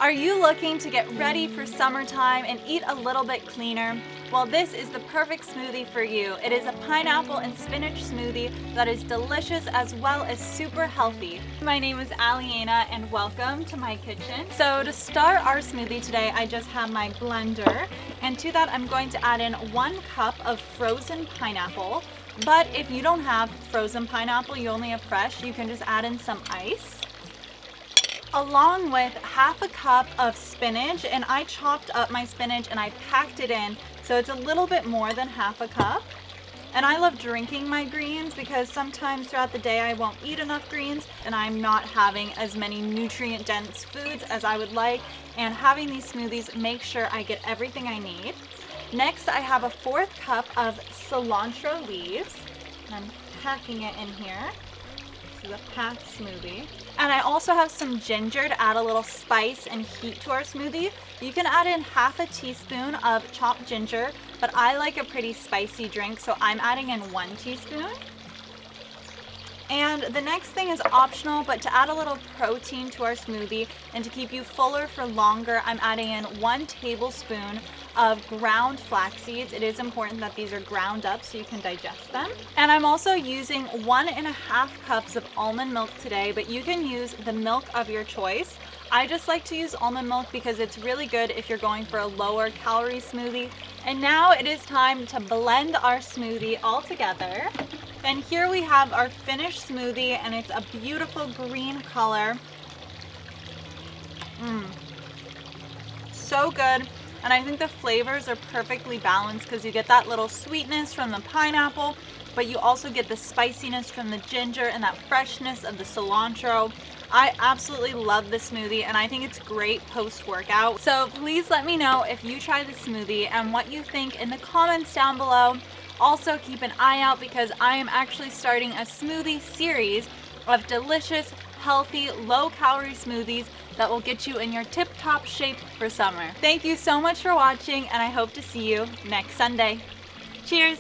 Are you looking to get ready for summertime and eat a little bit cleaner? Well, this is the perfect smoothie for you. It is a pineapple and spinach smoothie that is delicious as well as super healthy. My name is Alyena and welcome to my kitchen. So to start our smoothie today, I just have my blender, and to that I'm going to add in 1 cup of frozen pineapple. But if you don't have frozen pineapple, you only have fresh, you can just add in some ice, along with half a cup of spinach. And I chopped up my spinach and I packed it in, so it's a little bit more than half a cup. And I love drinking my greens because sometimes throughout the day I won't eat enough greens and I'm not having as many nutrient dense foods as I would like, and having these smoothies make sure I get everything I need. Next, I have a 1/4 cup of cilantro leaves, and I'm packing it in here. This is a packed smoothie. And I also have some ginger to add a little spice and heat to our smoothie. You can add in half a teaspoon of chopped ginger, but I like a pretty spicy drink, so I'm adding in 1 teaspoon. And the next thing is optional, but to add a little protein to our smoothie and to keep you fuller for longer, I'm adding in 1 tablespoon of ground flax seeds. It is important that these are ground up so you can digest them. And I'm also using 1.5 cups of almond milk today, but you can use the milk of your choice. I just like to use almond milk because it's really good if you're going for a lower calorie smoothie. And now it is time to blend our smoothie all together. And here we have our finished smoothie, and it's a beautiful green color. So good. And I think the flavors are perfectly balanced because you get that little sweetness from the pineapple, but you also get the spiciness from the ginger and that freshness of the cilantro. I absolutely love this smoothie, and I think it's great post-workout. So please let me know if you try the smoothie and what you think in the comments down below. Also keep an eye out because I am actually starting a smoothie series of delicious, healthy, low-calorie smoothies that will get you in your tip-top shape for summer. Thank you so much for watching, and I hope to see you next Sunday. Cheers!